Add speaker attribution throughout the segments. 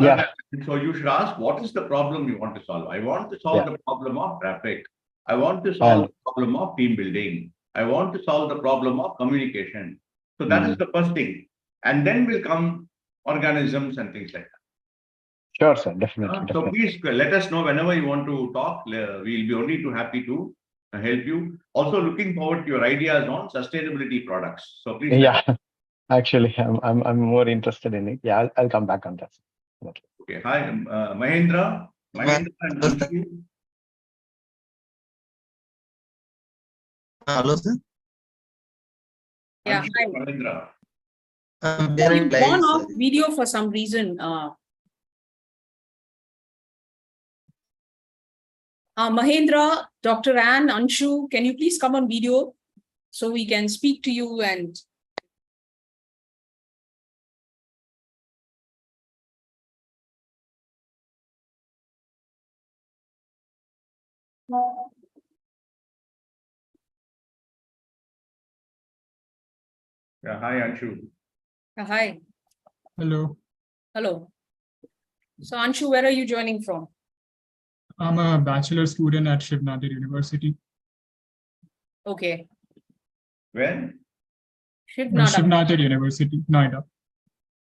Speaker 1: Yeah.
Speaker 2: So you should ask, what is the problem you want to solve? I want to solve the problem of traffic. I want to solve the problem of team building. I want to solve the problem of communication. So that is the first thing. And then will come organisms and things like that.
Speaker 1: Sure, sir. Definitely.
Speaker 2: So please let us know whenever you want to talk. We'll be only too happy to help you. Also looking forward to your ideas on sustainability products. So please.
Speaker 1: Yeah, actually, I'm more interested in it. Yeah, I'll come back on that.
Speaker 2: Okay. Hi, Mahendra. Mahendra and Anshu.
Speaker 3: Hello, sir.
Speaker 2: Yeah, hi. Mahendra.
Speaker 4: You've gone off video for some reason. Mahendra, Dr. Ann, Anshu, can you please come on video so we can speak to you and
Speaker 2: Yeah, hi, Anshu.
Speaker 4: hi.
Speaker 5: Hello.
Speaker 4: Hello. So Anshu, where are you joining from?
Speaker 5: I'm a bachelor student at Shiva University.
Speaker 4: Okay.
Speaker 2: Where?
Speaker 5: Shiva University, Noida.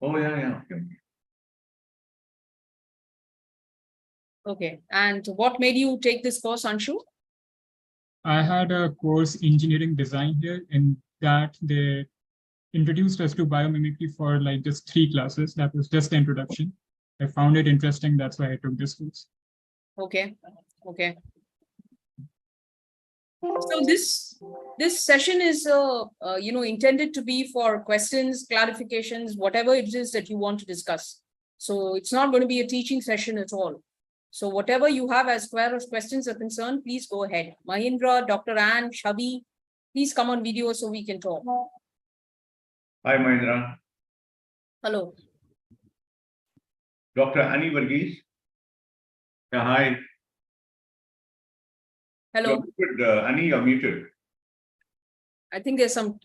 Speaker 2: Oh, yeah. Okay.
Speaker 4: Okay. And what made you take this course, Anshu?
Speaker 5: I had a course engineering design here, in that they introduced us to biomimicry for like just 3 classes. That was just the introduction. I found it interesting. That's why I took this course.
Speaker 4: Okay. Okay. So this session is intended to be for questions, clarifications, whatever it is that you want to discuss. So it's not going to be a teaching session at all. So whatever you have as far as questions are concerned, please go ahead. Mahindra, Dr. Ann, Shabi, please come on video so we can talk.
Speaker 2: Hi, Mahindra.
Speaker 4: Hello.
Speaker 2: Dr. Annie Varghese. Yeah, hi.
Speaker 4: Hello.
Speaker 2: You're muted, Annie, you're muted.
Speaker 4: I think there's some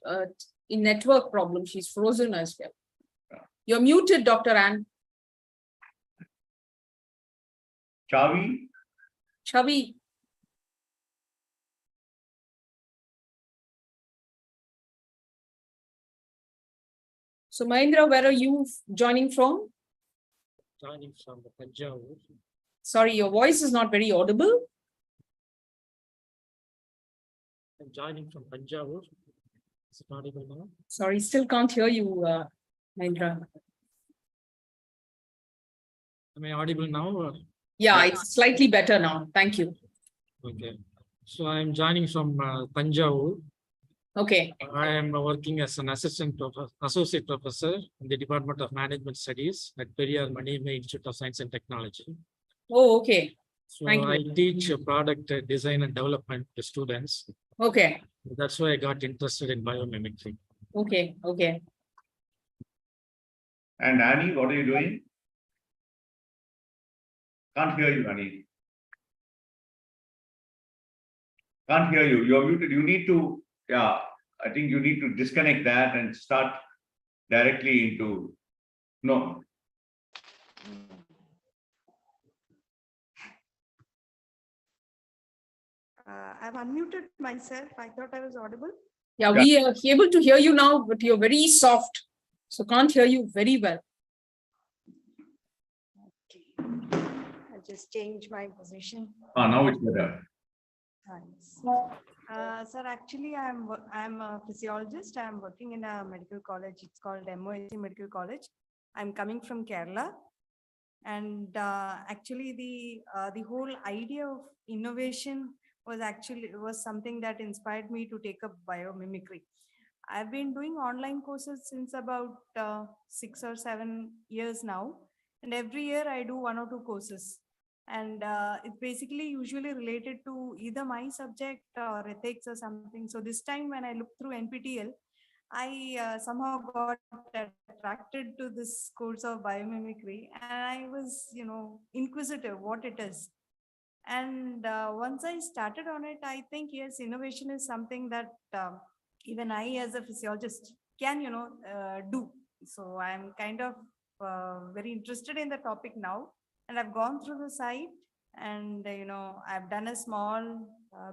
Speaker 4: network problem. She's frozen as well. You're muted, Dr. Ann.
Speaker 2: Chavi.
Speaker 4: Chavi. So Mahindra, where are you joining from?
Speaker 6: Joining from the Punjab.
Speaker 4: Sorry, your voice is not very audible.
Speaker 6: I'm joining from Punjab. Is it audible now?
Speaker 4: Sorry, still can't hear you, Mahindra.
Speaker 6: Am I audible now? Or?
Speaker 4: Yeah, it's slightly better now. Thank you.
Speaker 6: Okay. So I'm joining from Punjab.
Speaker 4: Okay.
Speaker 6: I am working as an associate professor in the Department of Management Studies at Periyar Manime Institute of Science and Technology.
Speaker 4: Oh, okay.
Speaker 6: So I teach product design and development to students.
Speaker 4: Okay.
Speaker 6: That's why I got interested in biomimicry.
Speaker 4: Okay. Okay.
Speaker 2: And Annie, what are you doing? Can't hear you, Annie. Can't hear you. You're muted. You need to, yeah, I think you need to disconnect that and start directly into, no.
Speaker 7: I've unmuted myself. I thought I was audible.
Speaker 4: Yeah, we are able to hear you now, but you're very soft. So can't hear you very well.
Speaker 7: Okay. I'll just change my position.
Speaker 2: Now it's better.
Speaker 7: Thanks. Sir, actually, I'm a physiologist. I'm working in a medical college. It's called MOSC Medical College. I'm coming from Kerala. And actually, the whole idea of innovation was something that inspired me to take up biomimicry. I've been doing online courses since about 6 or 7 years now, and every year I do 1 or 2 courses, and it's basically usually related to either my subject or ethics or something. So this time when I looked through NPTEL, I somehow got attracted to this course of biomimicry, and I was, inquisitive what it is. And once I started on it, I think, yes, innovation is something that even I as a physiologist can, do. So I'm kind of very interested in the topic now, and I've gone through the site, and I've done a small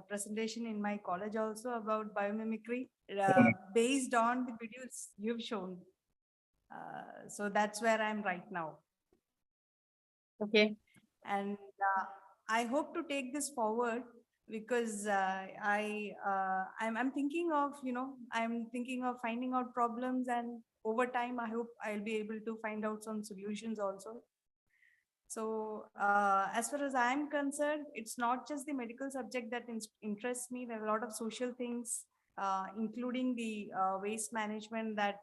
Speaker 7: presentation in my college also about biomimicry based on the videos you've shown. So that's where I'm right now.
Speaker 4: Okay.
Speaker 7: And I hope to take this forward because I'm thinking of, I'm thinking of finding out problems, and over time, I hope I'll be able to find out some solutions also. So as far as I'm concerned, it's not just the medical subject that interests me. There are a lot of social things, including the waste management that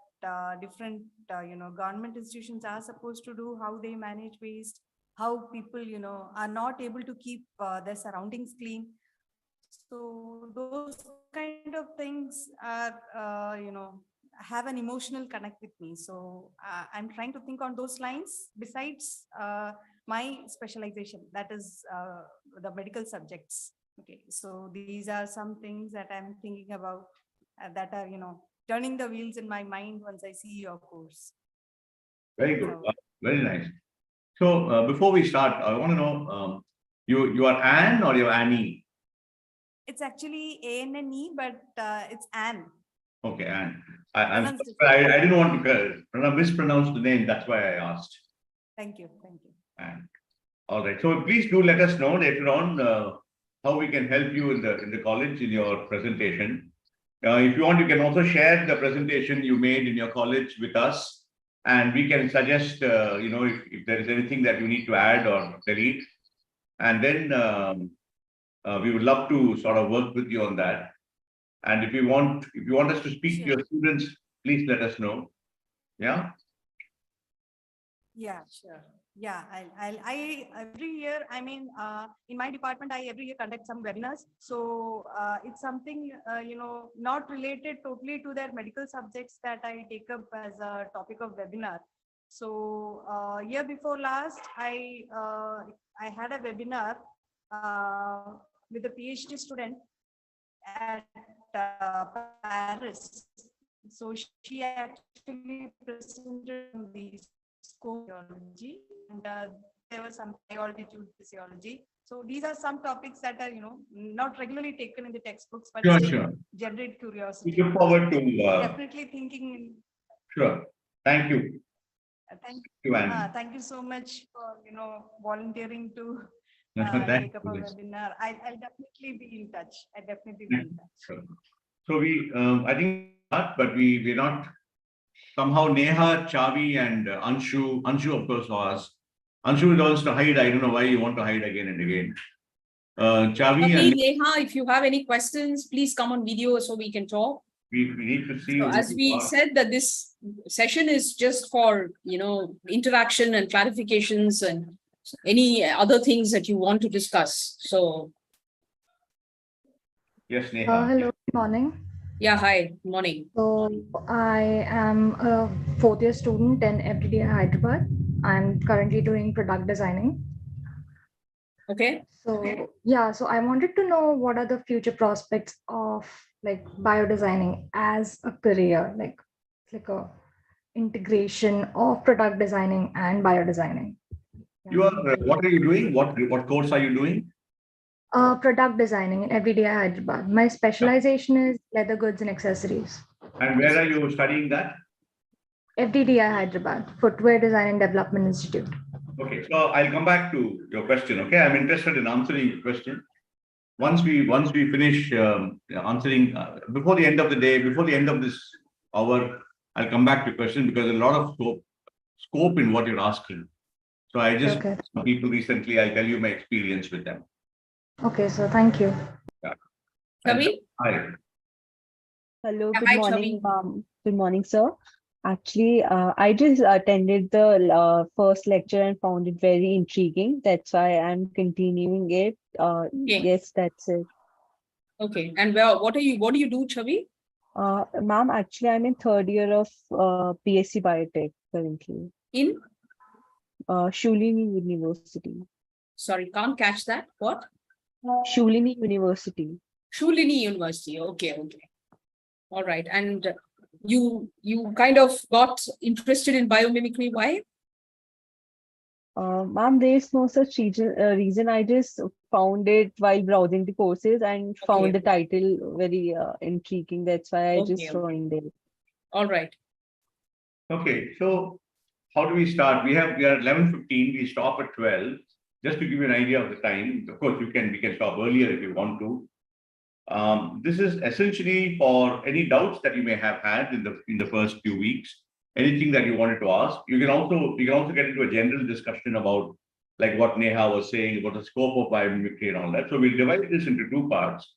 Speaker 7: different, government institutions are supposed to do, how they manage waste, how people, are not able to keep their surroundings clean. So those kind of things are, have an emotional connect with me. So I'm trying to think on those lines besides my specialization, that is the medical subjects. Okay, so these are some things that I'm thinking about that are, turning the wheels in my mind once I see your course.
Speaker 2: Very good. Very nice. So before we start, I want to know, you are Anne or you're Annie?
Speaker 7: It's actually A-N-N-E, but it's Anne.
Speaker 2: Okay, Anne. I didn't want to mispronounce the name. That's why I asked.
Speaker 7: Thank you. Thank you.
Speaker 2: Anne. All right. So please do let us know later on how we can help you in the college in your presentation. If you want, you can also share the presentation you made in your college with us, and we can suggest, if there is anything that you need to add or delete, and then we would love to sort of work with you on that. And if you want us to speak to your students, please let us know. Yeah.
Speaker 7: Yeah, sure. Yeah, I every year, I mean, in my department, I every year conduct some webinars. So it's something, not related totally to their medical subjects that I take up as a topic of webinar. So year before last, I had a webinar with a PhD student at Paris. So she actually presented the physiology, and there was some biology to physiology. So these are some topics that are, not regularly taken in the textbooks, but
Speaker 2: Sure.
Speaker 7: generate curiosity.
Speaker 2: We look forward to
Speaker 7: definitely thinking in.
Speaker 2: Sure. Thank you.
Speaker 7: Thank you, thank you so much for volunteering to take up a webinar. I'll definitely be in touch.
Speaker 2: Sure. So I think but we're not. Somehow Neha, Chavi, and Anshu of course was. Anshu is also to hide. I don't know why you want to hide again and again. Chavi and
Speaker 4: Neha, if you have any questions, please come on video so we can talk.
Speaker 2: We need to see.
Speaker 4: So as we said that this session is just for, interaction and clarifications and any other things that you want to discuss. So.
Speaker 2: Yes, Neha.
Speaker 3: Hello, good morning.
Speaker 4: Yeah, hi, morning.
Speaker 3: So I am a fourth year student in NPTEL Hyderabad. I'm currently doing product designing.
Speaker 4: Okay.
Speaker 3: So yeah, so I wanted to know what are the future prospects of like biodesigning as a career, like a integration of product designing and biodesigning.
Speaker 2: You are, what are you doing? What course are you doing?
Speaker 3: Product designing in NPTEL Hyderabad. My specialization is leather goods and accessories.
Speaker 2: And where are you studying that?
Speaker 3: FDDI Hyderabad, Footwear Design and Development Institute.
Speaker 2: Okay, so I'll come back to your question. Okay, I'm interested in answering your question. Once we finish answering before the end of the day, before the end of this hour, I'll come back to your question because there's a lot of scope in what you're asking. So I just some people recently, I'll tell you my experience with them.
Speaker 3: Okay, so thank you.
Speaker 2: Yeah.
Speaker 4: Chavi?
Speaker 2: Hi.
Speaker 8: Hello,
Speaker 4: Yeah,
Speaker 8: good
Speaker 4: hi,
Speaker 8: morning. Good morning, sir. Actually, I just attended the first lecture and found it very intriguing. That's why I'm continuing it. Yes, that's it.
Speaker 4: Okay, and what do you do, Chavi?
Speaker 8: Ma'am, actually, I'm in third year of BSc Biotech currently.
Speaker 4: In?
Speaker 8: Mrinalini University.
Speaker 4: Sorry, can't catch that. What?
Speaker 8: Mrinalini University.
Speaker 4: Mrinalini University. Okay. All right. And you kind of got interested in biomimicry. Why?
Speaker 8: Ma'am, there is no such reason. I just found it while browsing the courses and found the title very intriguing. That's why I just joined it.
Speaker 4: All right.
Speaker 2: Okay, so how do we start? We are 11:15. We stop at 12. Just to give you an idea of the time. Of course, we can stop earlier if you want to. This is essentially for any doubts that you may have had in the first few weeks. Anything that you wanted to ask. You can also get into a general discussion about like what Neha was saying about the scope of biomimicry and all that. So we'll divide this into two parts.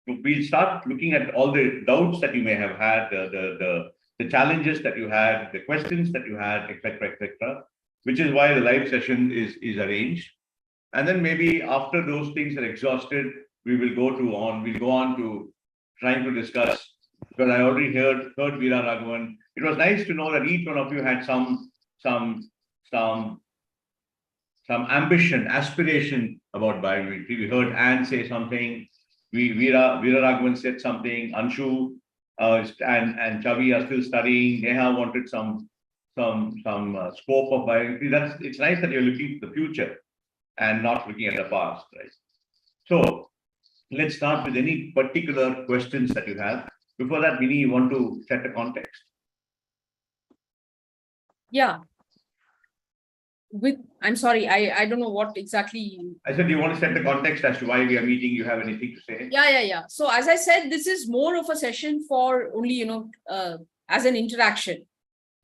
Speaker 2: We'll start looking at all the doubts that you may have had, the challenges that you had, the questions that you had, etc., which is why the live session is arranged. And then maybe after those things are exhausted, we'll go on to trying to discuss, because I already heard Veera Raghavan. It was nice to know that each one of you had some ambition, aspiration about biomimicry. We heard Anne say something. Veera Raghavan said something. Anshu and Chavi are still studying. Neha wanted some scope of biomimicry. It's nice that you're looking to the future and not looking at the past, right? So let's start with any particular questions that you have. Before that, Vinny, you want to set a context?
Speaker 4: Yeah. I'm sorry, I don't know what exactly.
Speaker 2: I said you want to set the context as to why we are meeting. You have anything to say?
Speaker 4: Yeah. So as I said, this is more of a session for only, as an interaction,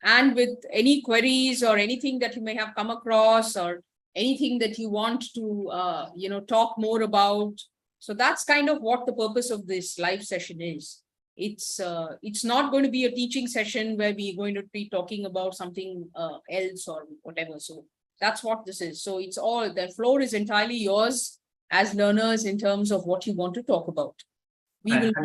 Speaker 4: and with any queries or anything that you may have come across or anything that you want to, talk more about. So that's kind of what the purpose of this live session is. It's not going to be a teaching session where we're going to be talking about something else or whatever. So that's what this is. So it's all, the floor is entirely yours as learners in terms of what you want to talk about.
Speaker 2: And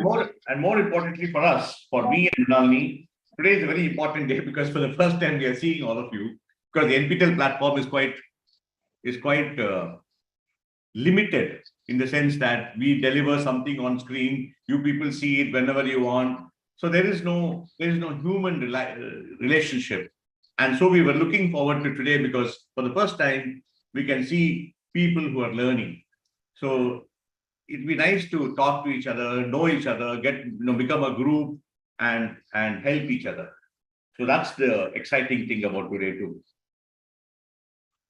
Speaker 2: more importantly for us, for me and Mrinalini, today is a very important day because for the first time we are seeing all of you, because the NPTEL platform is quite limited in the sense that we deliver something on screen, you people see it whenever you want. So there is no human relationship. And so we were looking forward to today because for the first time, we can see people who are learning. So it'd be nice to talk to each other, know each other, become a group and help each other. So that's the exciting thing about today too.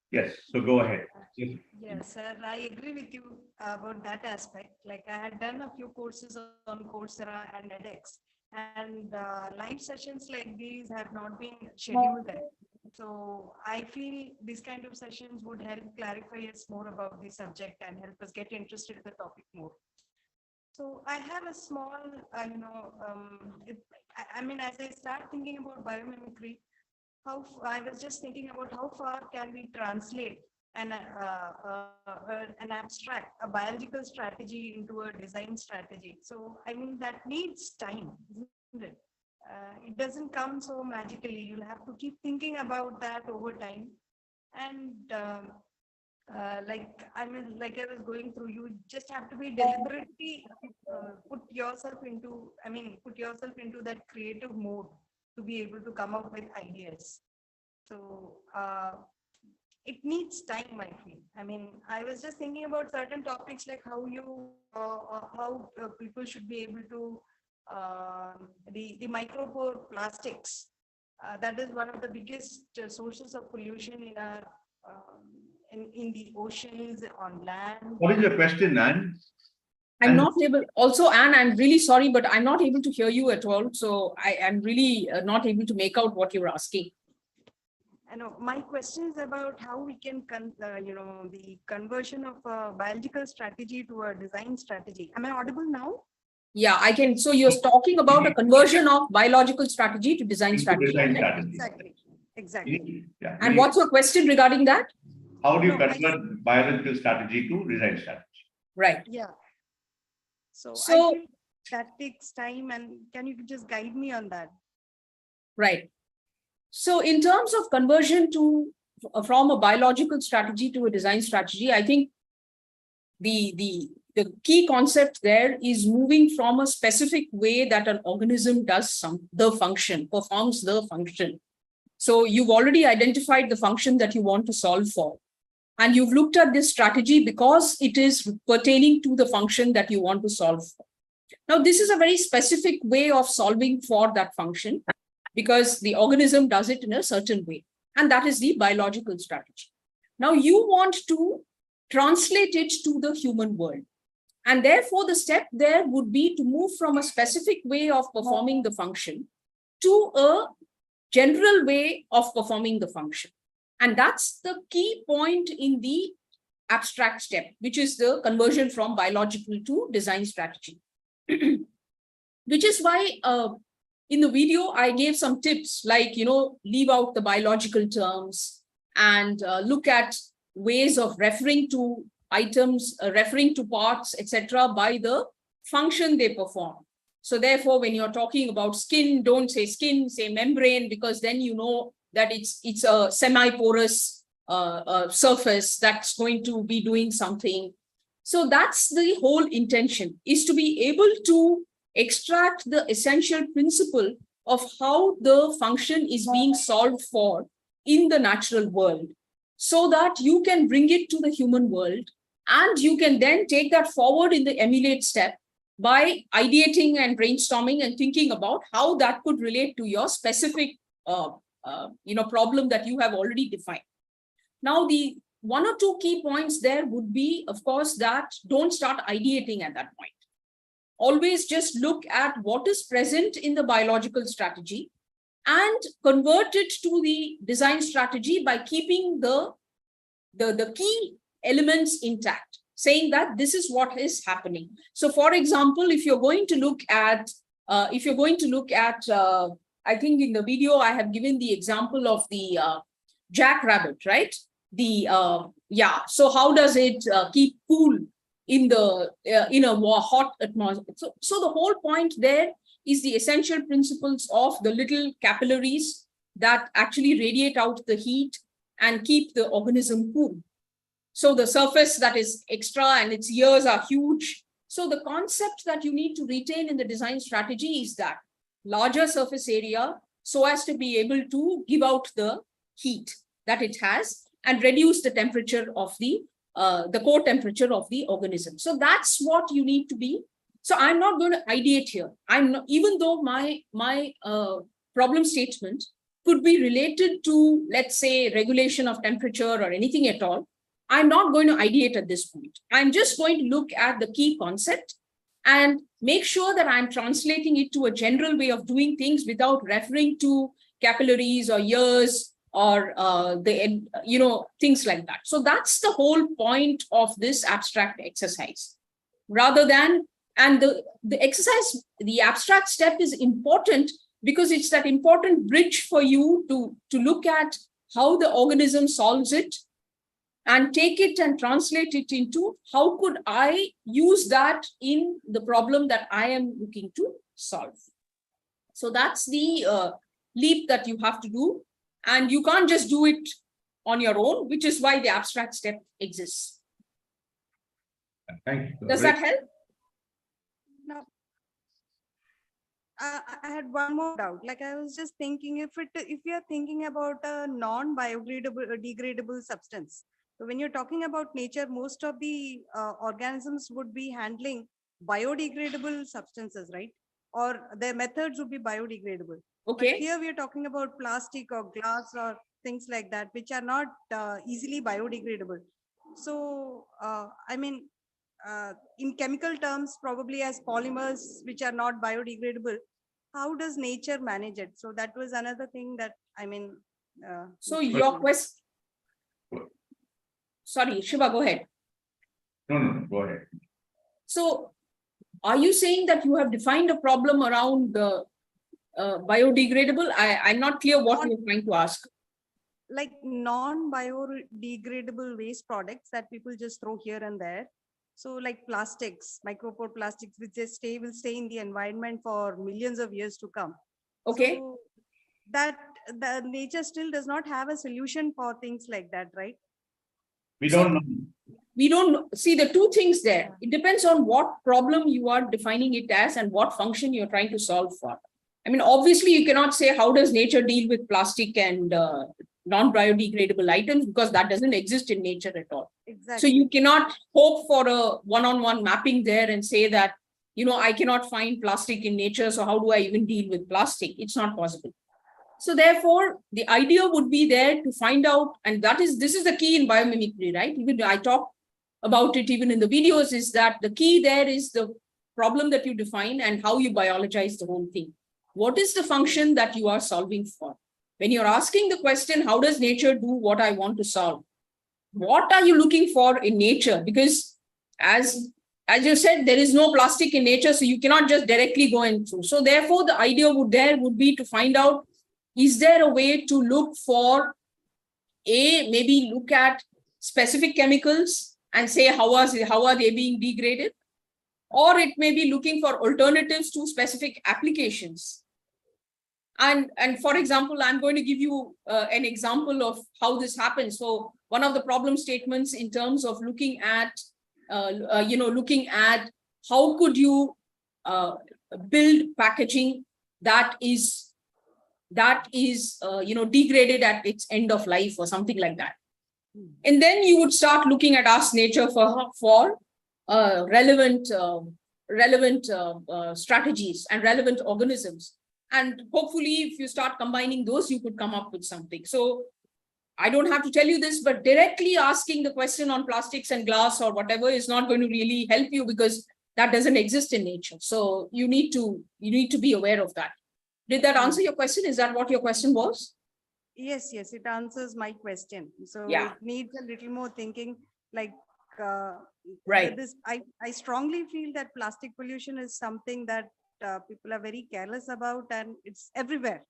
Speaker 2: Yes, so go ahead.
Speaker 7: Yes, sir, I agree with you about that aspect. Like I had done a few courses on Coursera and edX, and live sessions like these have not been scheduled. So I feel these kind of sessions would help clarify us more about the subject and help us get interested in the topic more. So I have a small, as I start thinking about biomimicry, I was just thinking about how far can we translate an abstract, a biological strategy into a design strategy. So, that needs time, isn't it? It doesn't come so magically. You'll have to keep thinking about that over time. And like I was going through, you just have to be deliberately put yourself into that creative mode to be able to come up with ideas. So it needs time, I feel. I was just thinking about certain topics like how people should be able to the micropore plastics. That is one of the biggest sources of pollution in our in the oceans, on land.
Speaker 2: What is your question, Anne?
Speaker 4: I'm not able, also Anne, I'm really sorry, but I'm not able to hear you at all. So I am really not able to make out what you're asking.
Speaker 7: I know my question is about how we can, the conversion of a biological strategy to a design strategy. Am I audible now?
Speaker 4: Yeah, I can. So you're talking about a conversion of biological strategy to design strategy.
Speaker 7: Exactly.
Speaker 2: Yeah.
Speaker 4: And what's your question regarding that?
Speaker 2: How do you convert biological strategy to design strategy?
Speaker 4: Right.
Speaker 7: Yeah. So I think that takes time, and can you just guide me on that?
Speaker 4: Right. So in terms of conversion from a biological strategy to a design strategy, I think the key concept there is moving from a specific way that an organism does performs the function. So you've already identified the function that you want to solve for. And you've looked at this strategy because it is pertaining to the function that you want to solve for. Now, this is a very specific way of solving for that function because the organism does it in a certain way. And that is the biological strategy. Now, you want to translate it to the human world. And therefore, the step there would be to move from a specific way of performing the function to a general way of performing the function. And that's the key point in the abstract step, which is the conversion from biological to design strategy. Which is why in the video, I gave some tips like, leave out the biological terms and look at ways of referring to items, referring to parts, etc., by the function they perform. So therefore, when you're talking about skin, don't say skin, say membrane, because then you know that it's a semi-porous surface that's going to be doing something. So that's the whole intention, is to be able to extract the essential principle of how the function is being solved for in the natural world, so that you can bring it to the human world, and you can then take that forward in the emulate step by ideating and brainstorming and thinking about how that could relate to your specific problem that you have already defined. Now, the one or two key points there would be, of course, that don't start ideating at that point. Always just look at what is present in the biological strategy and convert it to the design strategy by keeping the key elements intact, saying that this is what is happening. So, for example, if you're going to look at, I think in the video I have given the example of the jackrabbit, right? So how does it keep cool in a hot atmosphere? So the whole point there is the essential principles of the little capillaries that actually radiate out the heat and keep the organism cool. So the surface that is extra and its ears are huge. So the concept that you need to retain in the design strategy is that larger surface area so as to be able to give out the heat that it has and reduce the temperature of the core temperature of the organism. So that's what you need to be. So I'm not going to ideate here. Even though my problem statement could be related to, let's say, regulation of temperature or anything at all, I'm not going to ideate at this point. I'm just going to look at the key concept and make sure that I'm translating it to a general way of doing things without referring to capillaries or ears or things like that. So that's the whole point of this abstract exercise. Rather than, and the exercise, the abstract step is important because it's that important bridge for you to look at how the organism solves it and take it and translate it into how could I use that in the problem that I am looking to solve. So that's the leap that you have to do. And you can't just do it on your own, which is why the abstract step exists.
Speaker 2: Thank you.
Speaker 4: Does that help?
Speaker 7: No. I had one more doubt. Like I was just thinking, if we are thinking about a non-biodegradable degradable substance, so when you're talking about nature, most of the organisms would be handling biodegradable substances, right? Or their methods would be biodegradable.
Speaker 4: Okay.
Speaker 7: But here we are talking about plastic or glass or things like that, which are not easily biodegradable. So, in chemical terms, probably as polymers, which are not biodegradable, how does nature manage it? So that was another thing that,
Speaker 4: so your question, sorry, Shiva, go ahead.
Speaker 2: No, go ahead.
Speaker 4: So are you saying that you have defined a problem around the biodegradable? I'm not clear what you're trying to ask.
Speaker 7: Like non-biodegradable waste products that people just throw here and there. So like plastics, micropore plastics, which will stay in the environment for millions of years to come.
Speaker 4: Okay.
Speaker 7: So that the nature still does not have a solution for things like that, right?
Speaker 2: We don't know.
Speaker 4: We don't see the two things there. It depends on what problem you are defining it as and what function you're trying to solve for. I mean, obviously, you cannot say how does nature deal with plastic and non-biodegradable items because that doesn't exist in nature at all.
Speaker 7: Exactly.
Speaker 4: So you cannot hope for a one-on-one mapping there and say that, I cannot find plastic in nature, so how do I even deal with plastic? It's not possible. So therefore, the idea would be there to find out, and this is the key in biomimicry, right? Even I talk about it even in the videos, is that the key there is the problem that you define and how you biologize the whole thing. What is the function that you are solving for? When you're asking the question, how does nature do what I want to solve? What are you looking for in nature? Because as you said, there is no plastic in nature, so you cannot just directly go in through. So therefore, the idea would be to find out, is there a way to look for maybe look at specific chemicals and say how are they being degraded? Or it may be looking for alternatives to specific applications. And for example, I'm going to give you an example of how this happens. So one of the problem statements in terms of looking at how could you build packaging that is degraded at its end of life or something like that. And then you would start looking at Ask Nature for relevant strategies and relevant organisms. And hopefully, if you start combining those, you could come up with something. So I don't have to tell you this, but directly asking the question on plastics and glass or whatever is not going to really help you because that doesn't exist in nature. So you need to be aware of that. Did that answer your question? Is that what your question was?
Speaker 7: Yes, it answers my question. So
Speaker 4: yeah,
Speaker 7: it needs a little more thinking. Like
Speaker 4: right.
Speaker 7: I strongly feel that plastic pollution is something that people are very careless about, and it's everywhere.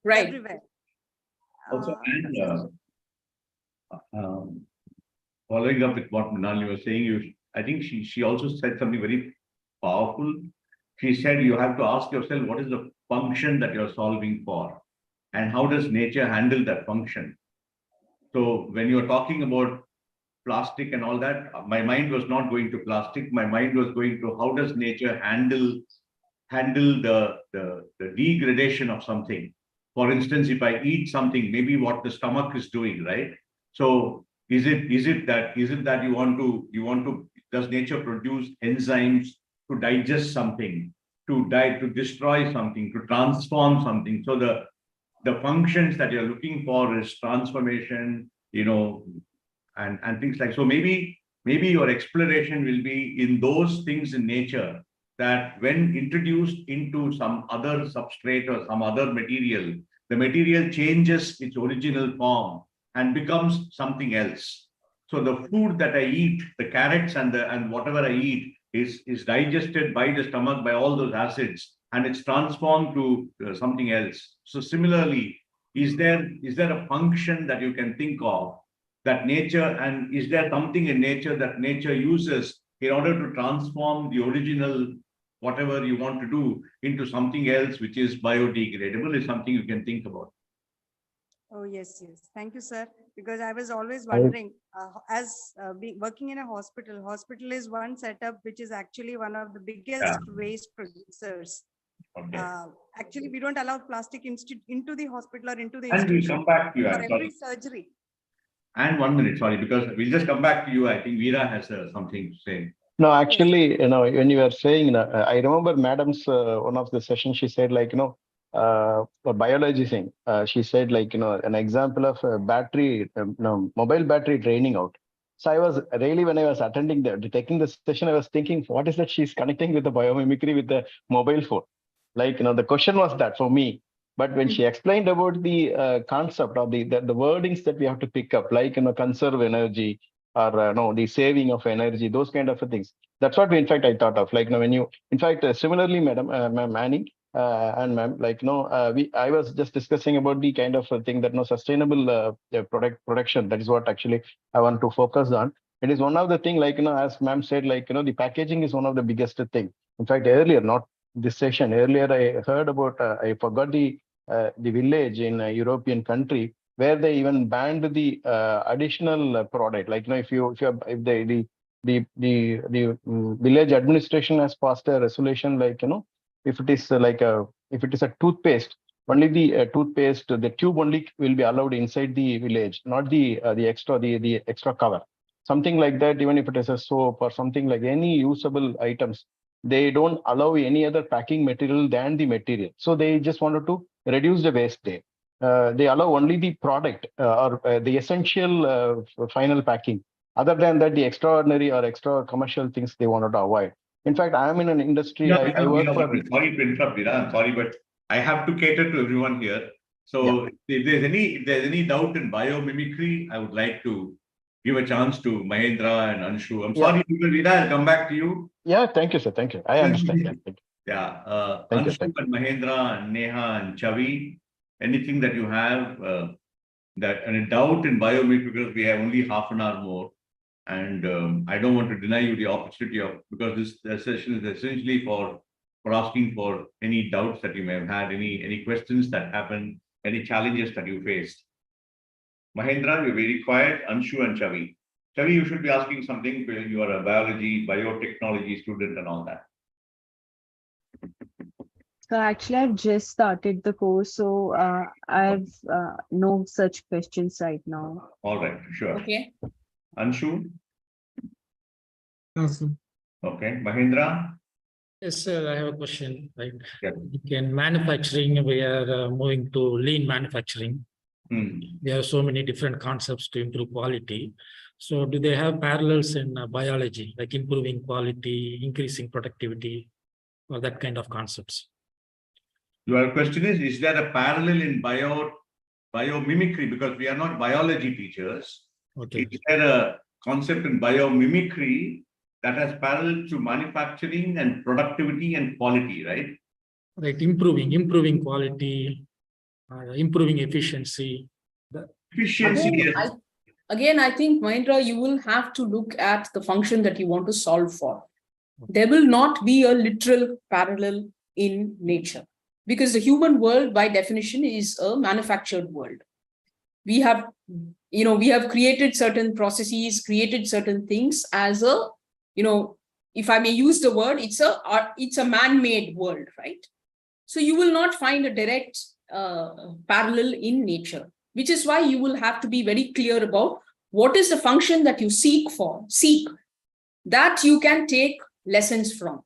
Speaker 4: Right.
Speaker 7: Everywhere.
Speaker 2: Also, following up with what Mrinalini was saying, I think she also said something very powerful. She said you have to ask yourself what is the function that you're solving for, and how does nature handle that function. So when you're talking about plastic and all that, my mind was not going to plastic. My mind was going to how does nature handle the degradation of something. For instance, if I eat something, maybe what the stomach is doing, right? So is it that you want to does nature produce enzymes to digest something, to destroy something, to transform something? So the functions that you're looking for is transformation, and things like so. Maybe your exploration will be in those things in nature that when introduced into some other substrate or some other material, the material changes its original form and becomes something else. So the food that I eat, the carrots and whatever I eat is digested by the stomach by all those acids, and it's transformed to something else. So similarly, is there a function that you can think of that nature, and is there something in nature that nature uses in order to transform the original whatever you want to do into something else which is biodegradable? Is something you can think about.
Speaker 7: Oh, yes. Thank you, sir. Because I was always wondering, working in a hospital is one setup which is actually one of the biggest waste producers.
Speaker 2: Okay.
Speaker 7: Actually, we don't allow plastic into the hospital or into the
Speaker 2: and
Speaker 7: institution.
Speaker 2: we'll come back to you.
Speaker 7: For every surgery.
Speaker 2: And 1 minute, sorry, because we'll just come back to you. I think Veera has something to say.
Speaker 1: No, actually, when you were saying, I remember Madam's one of the sessions, she said, for biology thing, she said, an example of a battery, mobile battery draining out. So I was really, when I was taking the session, I was thinking, what is that she's connecting with the biomimicry with the mobile phone? The question was that for me. But when she explained about the concept of the wordings that we have to pick up, conserve energy, or the saving of energy, those kind of things. That's what in fact I thought of. When you, in fact, similarly, Madam, Ma'am Annie and Ma'am, I was just discussing about the kind of thing that sustainable production. That is what actually I want to focus on. It is one of the thing, as Ma'am said, the packaging is one of the biggest thing. In fact, earlier, not this session, earlier I heard about, I forgot the village in a European country, where they even banned the additional product. If the village administration has passed a resolution, if it is if it is a toothpaste, only the toothpaste, the tube only will be allowed inside the village, not the extra cover. Something like that, even if it is a soap or something like any usable items, they don't allow any other packing material than the material. So they just wanted to reduce the waste there. They allow only the product or the essential final packing. Other than that, the extraordinary or extra commercial things they wanted to avoid. In fact, I am in an industry, I work for...
Speaker 2: Sorry to interrupt, Veera. I'm sorry, but I have to cater to everyone here. So if there's any doubt in biomimicry, I would like to give a chance to Mahendra and Anshu. I'm sorry, Veera, I'll come back to you.
Speaker 1: Yeah, thank you, sir. Thank you. I understand.
Speaker 2: Anshu and Mahendra and Neha and Chavi, anything that you have and a doubt in biomimicry, because we have only half an hour more. And I don't want to deny you the opportunity because this session is essentially for asking for any doubts that you may have had, any questions that happened, any challenges that you faced. Mahendra, you're very quiet. Anshu and Chavi. Chavi, you should be asking something because you are a biology, biotechnology student and all that.
Speaker 8: So actually, I've just started the course, so I've no such questions right now.
Speaker 2: All right, sure.
Speaker 4: Okay.
Speaker 2: Anshu?
Speaker 5: No, sir.
Speaker 2: Okay. Mahendra?
Speaker 6: Yes, sir, I have a question. Like in manufacturing, we are moving to lean manufacturing. There are so many different concepts to improve quality. So do they have parallels in biology, like improving quality, increasing productivity, or that kind of concepts?
Speaker 2: Your question is there a parallel in biomimicry? Because we are not biology teachers.
Speaker 6: Okay.
Speaker 2: Is there a concept in biomimicry that has parallel to manufacturing and productivity and quality, right?
Speaker 6: Right, improving quality, improving efficiency.
Speaker 2: Efficiency.
Speaker 4: Again, I think, Mahendra, you will have to look at the function that you want to solve for. There will not be a literal parallel in nature, because the human world, by definition, is a manufactured world. We have created certain processes, created certain things as a, if I may use the word, it's a man-made world, right? So you will not find a direct parallel in nature, which is why you will have to be very clear about what is the function that you seek that you can take lessons from,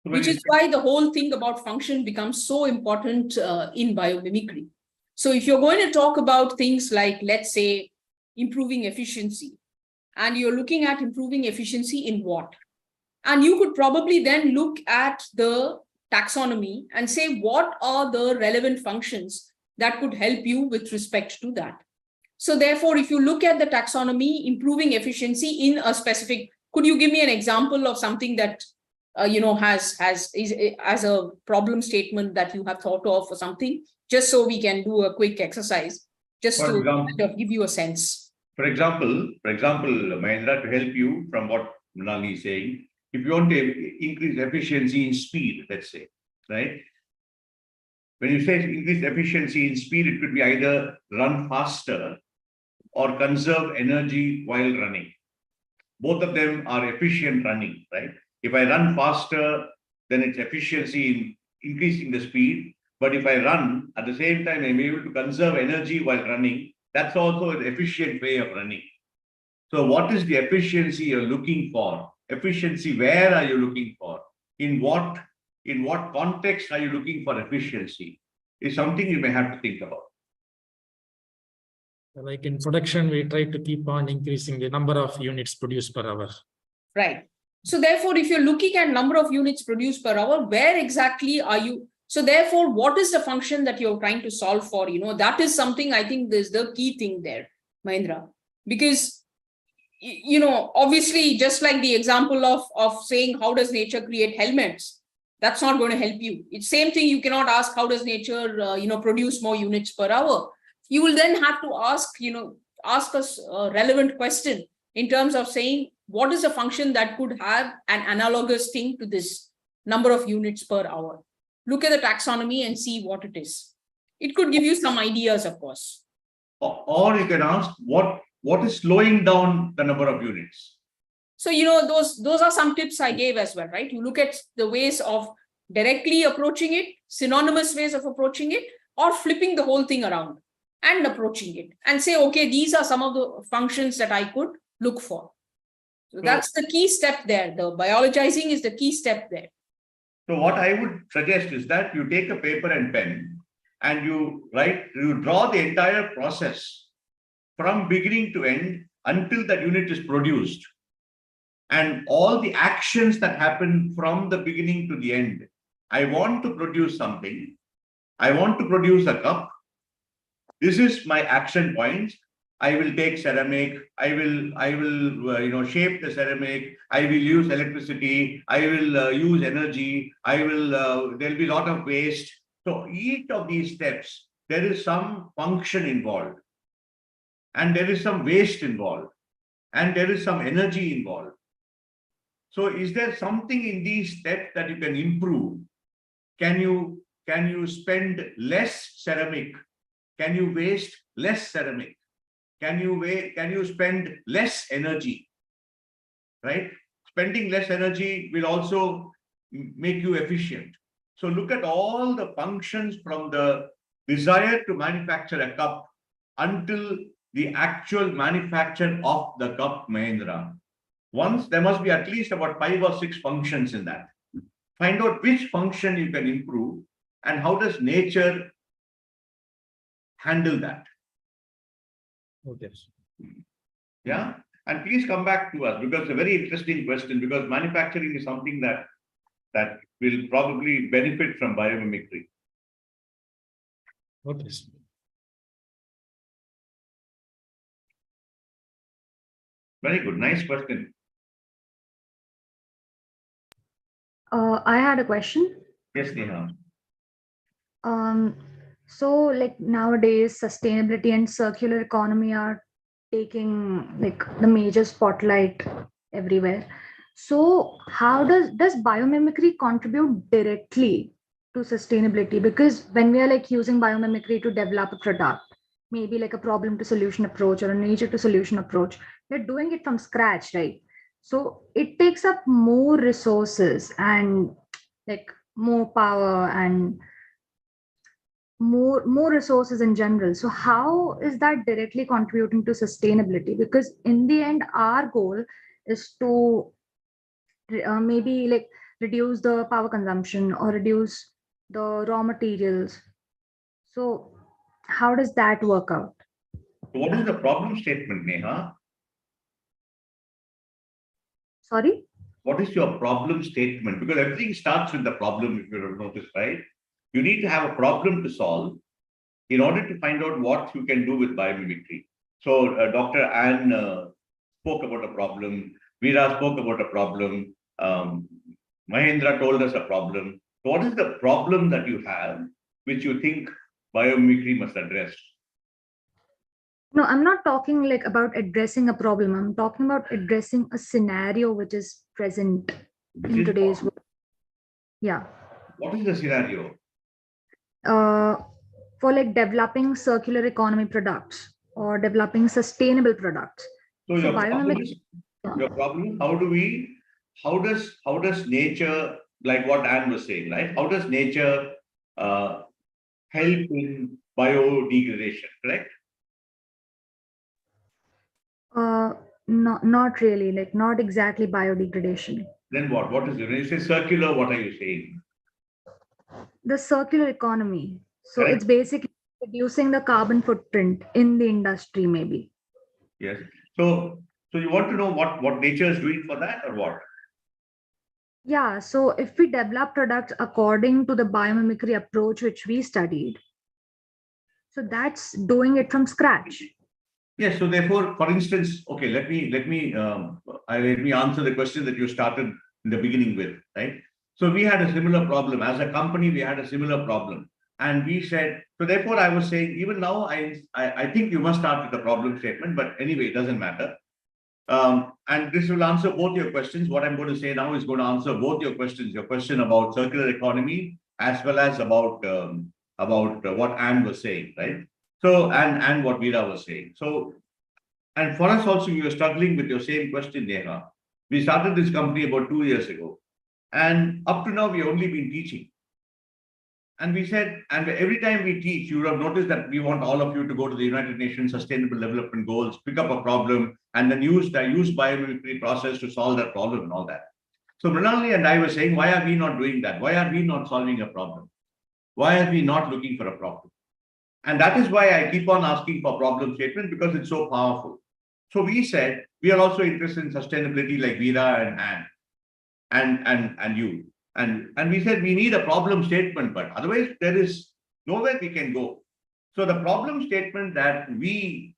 Speaker 4: which is why the whole thing about function becomes so important in biomimicry. So if you're going to talk about things like, let's say, improving efficiency, and you're looking at improving efficiency in what? And you could probably then look at the taxonomy and say, what are the relevant functions that could help you with respect to that? So therefore, if you look at the taxonomy, improving efficiency in a specific, could you give me an example of something that has as a problem statement that you have thought of or something, just so we can do a quick exercise, just to kind of give you a sense.
Speaker 2: For example, Mahendra, to help you from what Mrinalini is saying, if you want to increase efficiency in speed, let's say, right? When you say increase efficiency in speed, it could be either run faster or conserve energy while running. Both of them are efficient running, right? If I run faster, then it's efficiency in increasing the speed. But if I run, at the same time, I'm able to conserve energy while running. That's also an efficient way of running. So what is the efficiency you're looking for? Efficiency, where are you looking for? In what context are you looking for efficiency? Is something you may have to think about.
Speaker 6: Like in production, we try to keep on increasing the number of units produced per hour.
Speaker 4: Right. So therefore, if you're looking at number of units produced per hour, where exactly are you? So therefore, what is the function that you're trying to solve for? That is something I think is the key thing there, Mahendra. Because, obviously, just like the example of saying, how does nature create helmets? That's not going to help you. It's same thing. You cannot ask, how does nature, produce more units per hour? You will then have to ask us a relevant question in terms of saying, what is a function that could have an analogous thing to this number of units per hour? Look at the taxonomy and see what it is. It could give you some ideas, of course.
Speaker 2: Or you can ask, what is slowing down the number of units?
Speaker 4: So, those are some tips I gave as well, right? You look at the ways of directly approaching it, synonymous ways of approaching it, or flipping the whole thing around and approaching it and say, okay, these are some of the functions that I could look for. So that's the key step there. The biologizing is the key step there.
Speaker 2: So what I would suggest is that you take a paper and pen and you draw the entire process from beginning to end until that unit is produced. And all the actions that happen from the beginning to the end. I want to produce something. I want to produce a cup. This is my action points. I will take ceramic. I will shape the ceramic. I will use electricity. I will use energy. There'll be a lot of waste. So each of these steps, there is some function involved, and there is some waste involved, and there is some energy involved. So is there something in these steps that you can improve? Can you spend less ceramic? Can you waste less ceramic? Can you spend less energy? Right? Spending less energy will also make you efficient. So look at all the functions from the desire to manufacture a cup until the actual manufacture of the cup, Mahendra. Once there must be at least about 5 or 6 functions in that. Find out which function you can improve and how does nature handle that.
Speaker 6: Okay.
Speaker 2: Yeah, and please come back to us because it's a very interesting question, because manufacturing is something that will probably benefit from biomimicry.
Speaker 6: Okay.
Speaker 2: Very good, nice question.
Speaker 3: I had a question.
Speaker 2: Yes, Neha.
Speaker 3: So like nowadays, sustainability and circular economy are taking like the major spotlight everywhere. So how does biomimicry contribute directly to sustainability? Because when we are like using biomimicry to develop a product, maybe like a problem to solution approach or a nature to solution approach, we're doing it from scratch, right? So it takes up more resources and like more power and more resources in general. So how is that directly contributing to sustainability? Because in the end, our goal is to maybe like reduce the power consumption or reduce the raw materials. So how does that work out?
Speaker 2: What is the problem statement, Neha?
Speaker 3: Sorry?
Speaker 2: What is your problem statement? Because everything starts with the problem, if you have noticed, right? You need to have a problem to solve in order to find out what you can do with biomimicry. So Dr. Ann spoke about a problem. Veera spoke about a problem. Mahendra told us a problem. So what is the problem that you have, which you think biomimicry must address?
Speaker 3: No, I'm not talking like about addressing a problem. I'm talking about addressing a scenario which is present in today's world. Yeah.
Speaker 2: What is the scenario?
Speaker 3: For like developing circular economy products or developing sustainable products.
Speaker 2: So your problem is how does nature, like what Anne was saying, right? How does nature help in biodegradation, correct?
Speaker 3: Not really, like not exactly biodegradation.
Speaker 2: Then what? What is it? When you say circular, what are you saying?
Speaker 3: The circular economy. So
Speaker 2: Correct.
Speaker 3: It's basically reducing the carbon footprint in the industry, maybe.
Speaker 2: Yes. So you want to know what nature is doing for that or what?
Speaker 3: Yeah. So if we develop products according to the biomimicry approach which we studied, so that's doing it from scratch.
Speaker 2: Yes. So therefore, for instance, okay, let me answer the question that you started in the beginning with, right? So we had a similar problem as a company. We had a similar problem, and we said. So therefore, I was saying even now, I think you must start with the problem statement. But anyway, it doesn't matter. And this will answer both your questions. What I'm going to say now is going to answer both your questions. Your question about circular economy as well as about what Anne was saying, right? So, and what Veera was saying. So, and for us also, we were struggling with your same question, Neha. We started this company about 2 years ago. And up to now, we've only been teaching. And we said, and every time we teach, you would have noticed that we want all of you to go to the United Nations Sustainable Development Goals, pick up a problem, and then use biomimicry process to solve that problem and all that. So Mrinalini and I were saying, why are we not doing that? Why are we not solving a problem? Why are we not looking for a problem? And that is why I keep on asking for problem statement, because it's so powerful. So we said, we are also interested in sustainability like Veera and you. And we said we need a problem statement, but otherwise there is nowhere we can go. So the problem statement that we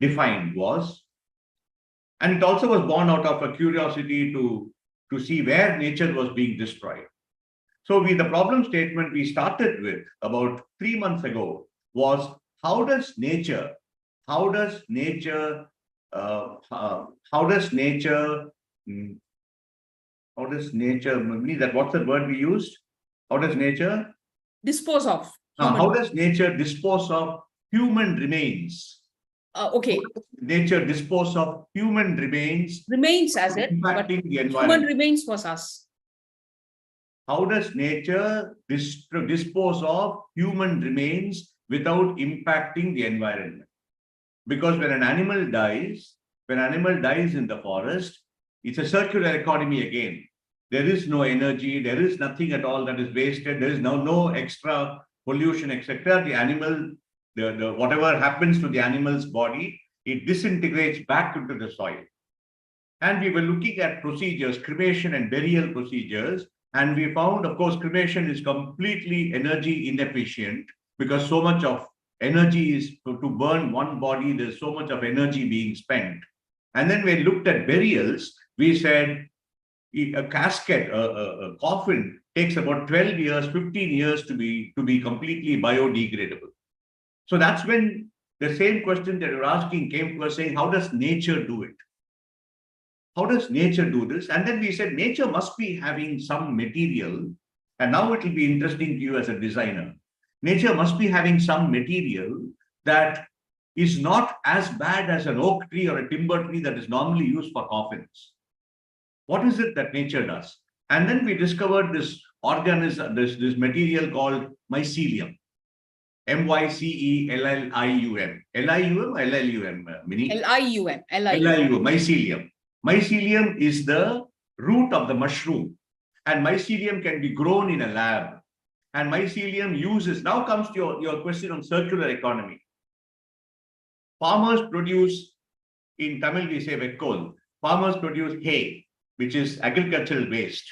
Speaker 2: defined was, and it also was born out of a curiosity to see where nature was being destroyed. So the problem statement we started with about 3 months ago was, how does nature what's the word we used? How does nature
Speaker 4: dispose of?
Speaker 2: How does nature dispose of human remains?
Speaker 4: Okay.
Speaker 2: Nature dispose of human remains.
Speaker 4: Remains as it, but
Speaker 2: impacting the
Speaker 4: human
Speaker 2: environment.
Speaker 4: remains was us.
Speaker 2: How does nature dispose of human remains without impacting the environment? Because when an animal dies in the forest, it's a circular economy again. There is no energy, there is nothing at all that is wasted, there is no extra pollution, etc. The animal, whatever happens to the animal's body, it disintegrates back into the soil. And we were looking at procedures, cremation and burial procedures, and we found, of course, cremation is completely energy inefficient, because so much of energy is to burn one body, there's so much of energy being spent. And then we looked at burials, we said a casket, a coffin takes about 12 years, 15 years to be completely biodegradable. So that's when the same question that you're asking came to us, saying, how does nature do it? How does nature do this? And then we said, nature must be having some material, and now it will be interesting to you as a designer. Nature must be having some material that is not as bad as an oak tree or a timber tree that is normally used for coffins. What is it that nature does? And then we discovered this organism, this material called mycelium. M-Y-C-E-L-L-I-U-M. L-I-U-M, L-L-U-M, Mini?
Speaker 4: L-I-U-M.
Speaker 2: L-I-U-M, mycelium. Mycelium is the root of the mushroom. And mycelium can be grown in a lab. And mycelium uses, now comes to your question on circular economy. Farmers produce, in Tamil we say vekkol, farmers produce hay, which is agricultural waste.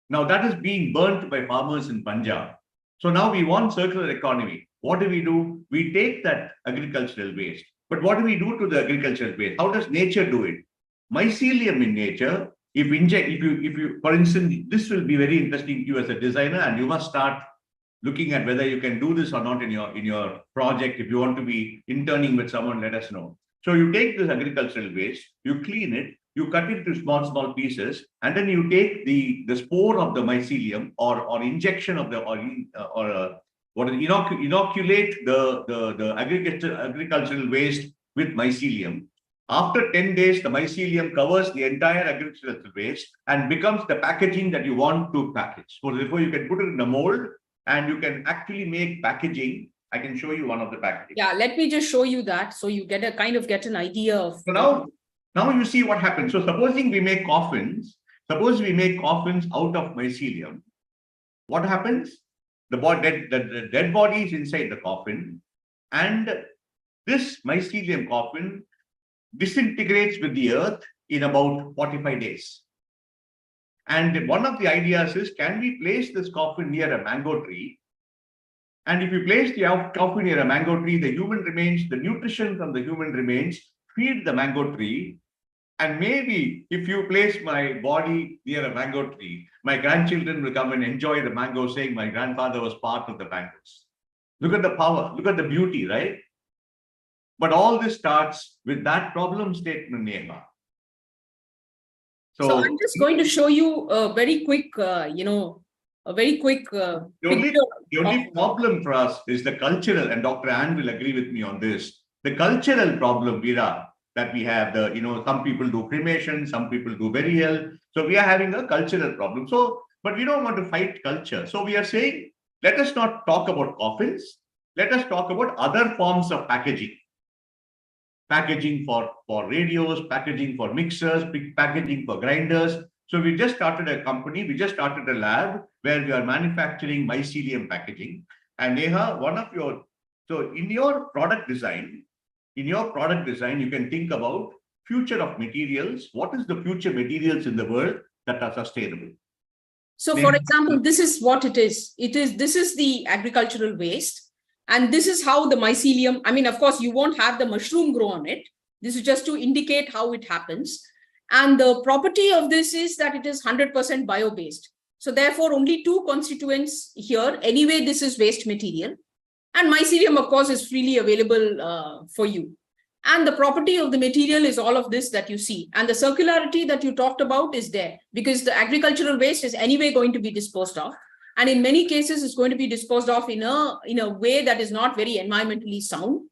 Speaker 2: Now that is being burnt by farmers in Punjab. So now we want circular economy. What do? We take that agricultural waste. But what do we do to the agricultural waste? How does nature do it? Mycelium in nature, if you, for instance, this will be very interesting to you as a designer, and you must start looking at whether you can do this or not in your project. If you want to be interning with someone, let us know. So you take this agricultural waste, you clean it, you cut it into small pieces, and then you take the spore of the mycelium or injection of the inoculate the agricultural waste with mycelium. After 10 days, the mycelium covers the entire agricultural waste and becomes the packaging that you want to package. So therefore, you can put it in a mold and you can actually make packaging. I can show you one of the packaging.
Speaker 4: Yeah, let me just show you that, so you get an idea of.
Speaker 2: So now you see what happens. So supposing we make coffins, out of mycelium, what happens? The dead body is inside the coffin, and this mycelium coffin disintegrates with the earth in about 45 days. And one of the ideas is, can we place this coffin near a mango tree? And if you place the coffin near a mango tree, the human remains, the nutrition from the human remains feed the mango tree. And maybe if you place my body near a mango tree, my grandchildren will come and enjoy the mango, saying my grandfather was part of the mangoes. Look at the power, look at the beauty, right? But all this starts with that problem statement, Neha.
Speaker 4: So I'm just going to show you a very quick, the
Speaker 2: only problem for us is the cultural, and Dr. Ann will agree with me on this, the cultural problem, Veera, that we have. Some people do cremation, some people do burial. So we are having a cultural problem. So but we don't want to fight culture. So we are saying, let us not talk about coffins. Let us talk about other forms of packaging. Packaging for radios, packaging for mixers, packaging for grinders. So we just started a company, we just started a lab where we are manufacturing mycelium packaging. And Neha, so in your product design, you can think about future of materials. What is the future materials in the world that are sustainable?
Speaker 4: So for example, this is what it is. This is the agricultural waste. And this is how the mycelium, I mean, of course, you won't have the mushroom grow on it. This is just to indicate how it happens. And the property of this is that it is 100% bio-based. So therefore, only two constituents here. Anyway, this is waste material. And mycelium, of course, is freely available for you. And the property of the material is all of this that you see. And the circularity that you talked about is there because the agricultural waste is anyway going to be disposed of. And in many cases, it's going to be disposed of in a way that is not very environmentally sound.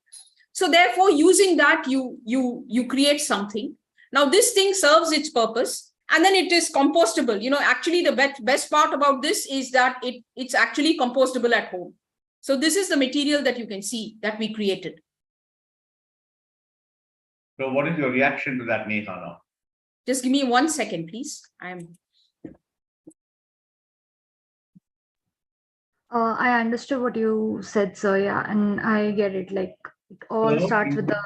Speaker 4: So therefore, using that, you create something. Now, this thing serves its purpose. And then it is compostable. Actually, the best part about this is that it's actually compostable at home. So this is the material that you can see that we created.
Speaker 2: So what is your reaction to that, Neha, now?
Speaker 4: Just give me 1 second, please.
Speaker 3: I understood what you said, sir. Yeah, and I get it. Like it all starts with the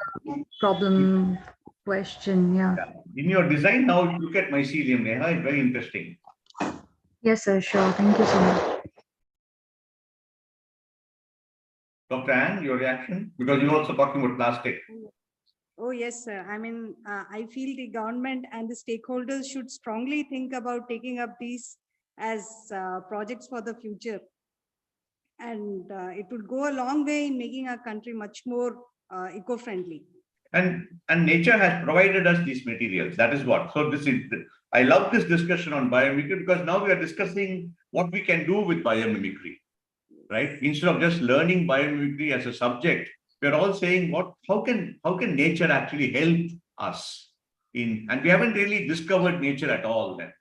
Speaker 3: problem question. Yeah.
Speaker 2: In your design now, look at mycelium, Neha. It's very interesting.
Speaker 3: Yes, sir. Sure. Thank you so much.
Speaker 2: Dr. Anne, your reaction? Because you're also talking about plastic.
Speaker 7: Oh, yes, sir. I mean, I feel the government and the stakeholders should strongly think about taking up these as projects for the future. And it would go a long way in making our country much more eco-friendly.
Speaker 2: And nature has provided us these materials. That is what. So I love this discussion on biomimicry because now we are discussing what we can do with biomimicry, right? Instead of just learning biomimicry as a subject, we're all saying how can nature actually help us and we haven't really discovered nature at all then.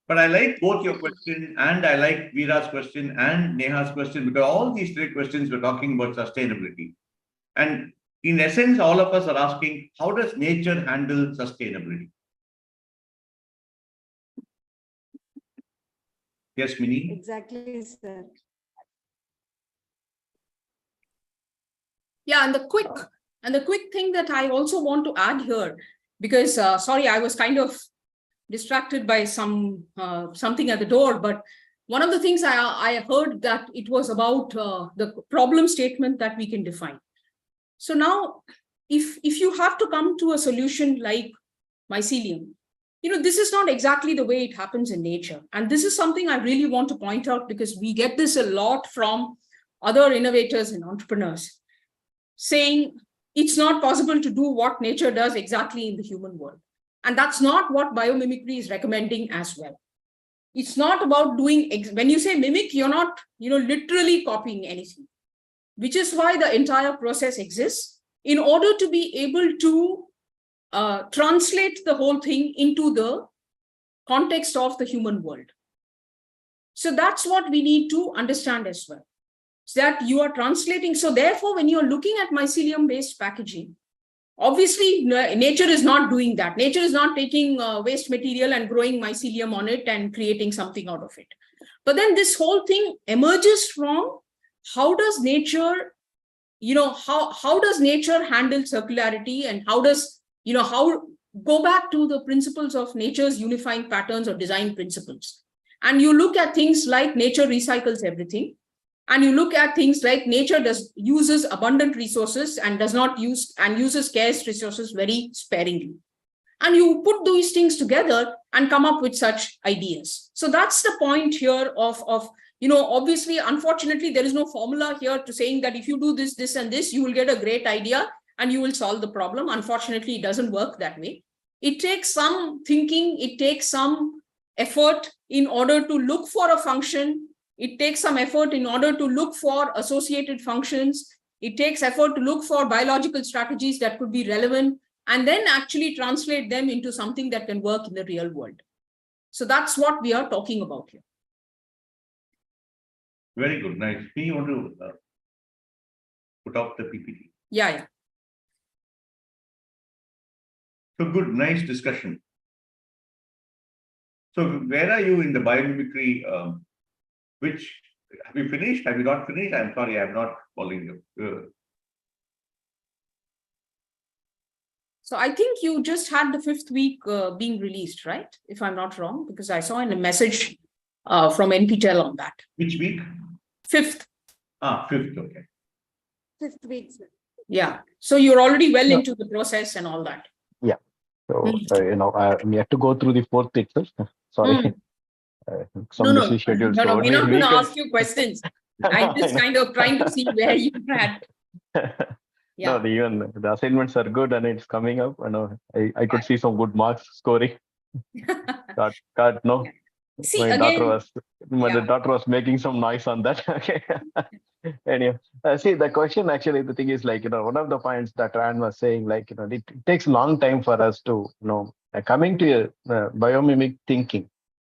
Speaker 2: But I like both your question and I like Veera's question and Neha's question because all these three questions we're talking about sustainability. And in essence, all of us are asking, how does nature handle sustainability? Yes, Mini?
Speaker 7: Exactly, sir.
Speaker 4: Yeah, and the quick thing that I also want to add here, because sorry, I was kind of distracted by something at the door, but one of the things I heard that it was about the problem statement that we can define. So now, if you have to come to a solution like mycelium, this is not exactly the way it happens in nature. And this is something I really want to point out because we get this a lot from other innovators and entrepreneurs saying it's not possible to do what nature does exactly in the human world. And that's not what biomimicry is recommending as well. It's not about doing, when you say mimic, you're not, literally copying anything, which is why the entire process exists in order to be able to translate the whole thing into the context of the human world. So that's what we need to understand as well, that you are translating. So therefore, when you're looking at mycelium-based packaging, obviously, nature is not doing that. Nature is not taking waste material and growing mycelium on it and creating something out of it. But then this whole thing emerges from how does nature, how does nature handle circularity and how does, go back to the principles of nature's unifying patterns or design principles. And you look at things like nature recycles everything. And you look at things like nature uses abundant resources and uses scarce resources very sparingly. And you put these things together and come up with such ideas. So that's the point here of obviously, unfortunately, there is no formula here to saying that if you do this, this, and this, you will get a great idea and you will solve the problem. Unfortunately, it doesn't work that way. It takes some thinking, it takes some effort in order to look for a function. It takes some effort in order to look for associated functions. It takes effort to look for biological strategies that could be relevant and then actually translate them into something that can work in the real world. So that's what we are talking about here.
Speaker 2: Very good. Nice. Do you want to put up the PPT?
Speaker 4: Yeah.
Speaker 2: So good, nice discussion. So where are you in the biomimicry? Which have you finished? Have you not finished? I'm sorry, I'm not following you.
Speaker 4: So I think you just had the 5th week being released, right? If I'm not wrong, because I saw in a message from NPTEL on that.
Speaker 2: Which week?
Speaker 4: 5th.
Speaker 2: 5th, okay.
Speaker 7: 5th week, sir.
Speaker 4: Yeah. So you're already well into the process and all that.
Speaker 1: Yeah. So, I'm yet to go through the 4th week. Sorry. Some busy schedules.
Speaker 4: No, we're not going to ask you questions. I'm just
Speaker 1: I
Speaker 4: kind of trying to see where you're at. Yeah.
Speaker 1: No, even the assignments are good and it's coming up. I could see some good marks scoring. No.
Speaker 4: See,
Speaker 1: My
Speaker 4: again,
Speaker 1: daughter was making some noise on that. Okay. Anyway, see the question actually, the thing is one of the points that Rand was saying, it takes a long time for us to, coming to biomimic thinking.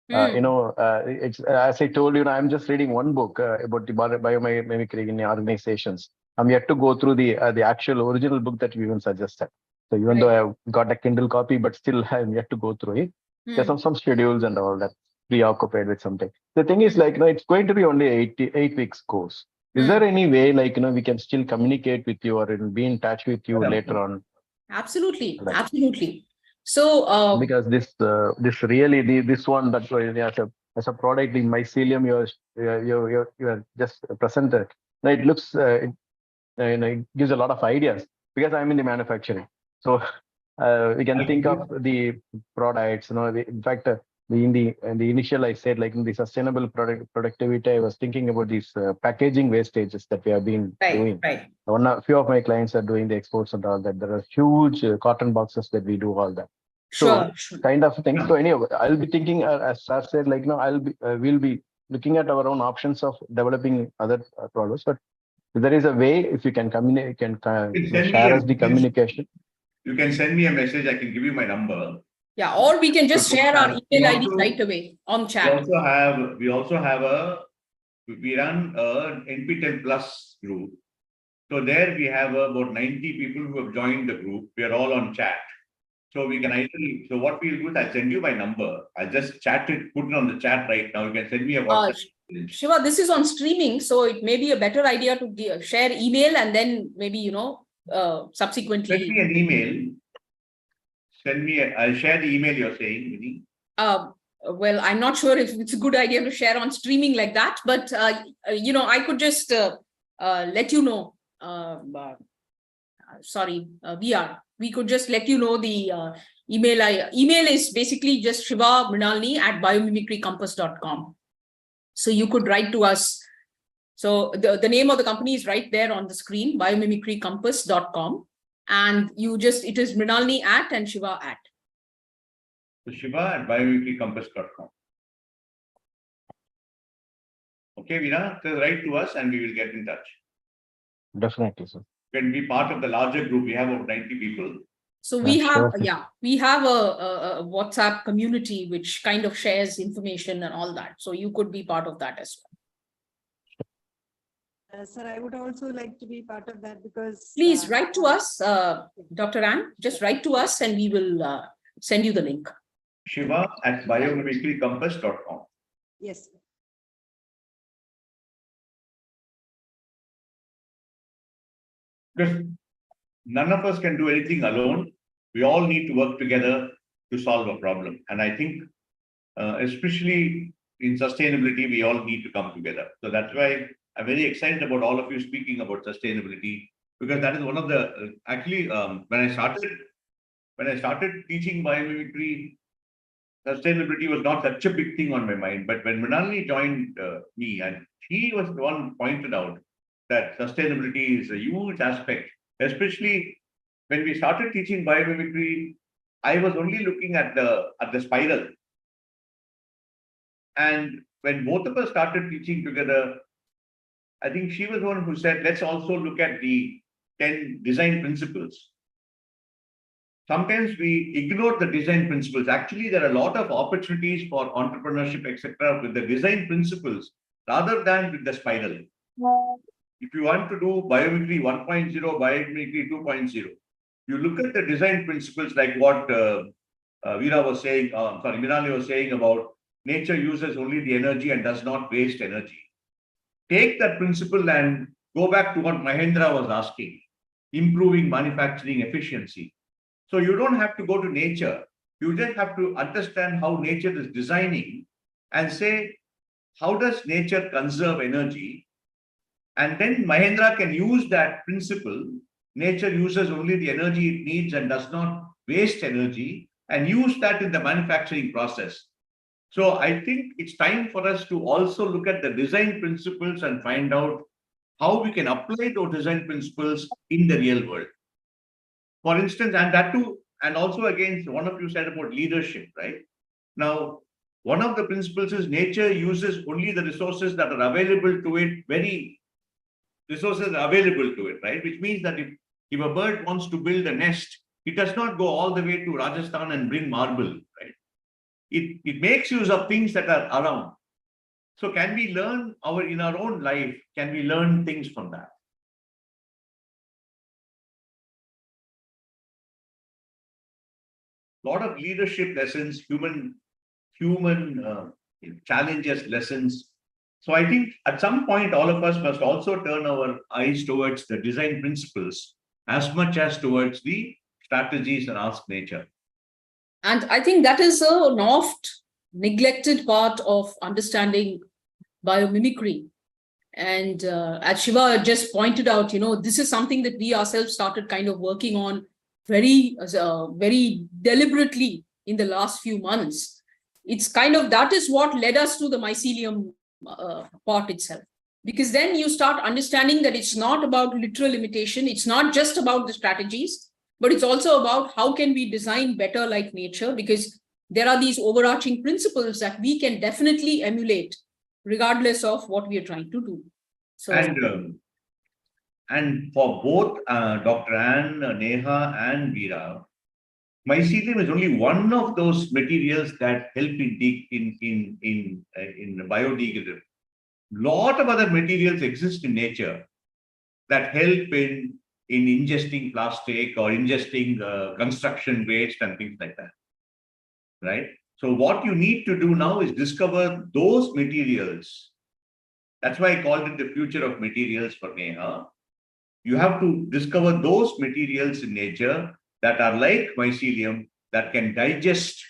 Speaker 1: It's as I told you, I'm just reading one book about the biomimicry in the organizations. I'm yet to go through the actual original book that you even suggested. So even though I've got a Kindle copy, but still I'm yet to go through it. There's some schedules and all that, preoccupied with something. The thing is it's going to be only 8 weeks course. Is there any way we can still communicate with you or be in touch with you later on?
Speaker 4: Absolutely. Absolutely. So
Speaker 1: because this really this one that as a product in mycelium you're just presented. It looks it gives a lot of ideas because I'm in the manufacturing. So we can think of the products. In fact, in the initial I said in the sustainable productivity, I was thinking about these packaging wastages that we have been doing. A few of my clients are doing the exports and all that. There are huge cotton boxes that we do all that. So kind of thing. So anyway, I'll be thinking as Sir said, we'll be looking at our own options of developing other products. But if there is a way, if you can communicate, share us the communication.
Speaker 2: You can send me a message. I can give you my number.
Speaker 4: Yeah, or we can just share our email ID right away on chat.
Speaker 2: We run a NPTEL Plus group. So there we have about 90 people who have joined the group. We are all on chat. So we can so what we'll do is I'll send you my number. I'll just put it on the chat right now. You can send me a WhatsApp.
Speaker 4: Shiva, this is on streaming, so it may be a better idea to share email and then maybe, subsequently.
Speaker 2: Send me an email. I'll share the email you're saying.
Speaker 4: Well, I'm not sure if it's a good idea to share on streaming like that, but, I could just let you know. We could just let you know the email. Email is basically just shivamrinalini@biomimicrycompass.com. So you could write to us. So the name of the company is right there on the screen, biomimicrycompass.com. And it is Mrinalini @ and Shiva @.
Speaker 2: So Shiva@biomimicrycompass.com. Okay, Veena, write to us and we will get in touch.
Speaker 1: Definitely, sir.
Speaker 2: Can be part of the larger group. We have about 90 people.
Speaker 4: So we have a WhatsApp community which kind of shares information and all that. So you could be part of that as
Speaker 7: well. Sir, I would also like to be part of that because...
Speaker 4: Please write to us, Dr. Ann, just write to us and we will send you the link.
Speaker 2: Shiva@biomimicrycompass.com.
Speaker 7: Yes.
Speaker 2: Because none of us can do anything alone. We all need to work together to solve a problem. And I think, especially in sustainability, we all need to come together. So that's why I'm very excited about all of you speaking about sustainability, because that is one of the, when I started teaching biomimicry, sustainability was not such a big thing on my mind. But when Mrinalini joined me, and he was the one who pointed out that sustainability is a huge aspect, especially when we started teaching biomimicry. I was only looking at the spiral. And when both of us started teaching together, I think she was the one who said, let's also look at the 10 design principles. Sometimes we ignore the design principles. Actually, there are a lot of opportunities for entrepreneurship, etc., with the design principles. rather than with the spiral. If you want to do biomimicry 1.0, biomimicry 2.0, you look at the design principles like what Veera was saying, Mrinalini was saying about nature uses only the energy and does not waste energy. Take that principle and go back to what Mahendra was asking, improving manufacturing efficiency. So you don't have to go to nature. You just have to understand how nature is designing and say, how does nature conserve energy? And then Mahendra can use that principle. Nature uses only the energy it needs and does not waste energy, and use that in the manufacturing process. So I think it's time for us to also look at the design principles and find out how we can apply those design principles in the real world. For instance, and that too, and also again, one of you said about leadership, right? Now, one of the principles is nature uses only the resources that are available to it, resources are available to it, right? Which means that if a bird wants to build a nest, it does not go all the way to Rajasthan and bring marble, right? It makes use of things that are around. So can we learn in our own life, can we learn things from that? A lot of leadership lessons, human challenges, lessons. So I think at some point, all of us must also turn our eyes towards the design principles as much as towards the strategies and ask nature.
Speaker 4: And I think that is an oft neglected part of understanding biomimicry. And as Shiva just pointed out, this is something that we ourselves started kind of working on very deliberately in the last few months. It's kind of, that is what led us to the mycelium part itself. Because then you start understanding that it's not about literal imitation. It's not just about the strategies, but it's also about how can we design better like nature, because there are these overarching principles that we can definitely emulate regardless of what we are trying to do. So,
Speaker 2: and for both Dr. Ann, Neha and Veera, mycelium is only one of those materials that help in biodegradation. Lot of other materials exist in nature that help in ingesting plastic or ingesting construction waste and things like that, right? So what you need to do now is discover those materials. That's why I called it the future of materials for Neha. You have to discover those materials in nature that are like mycelium, that can digest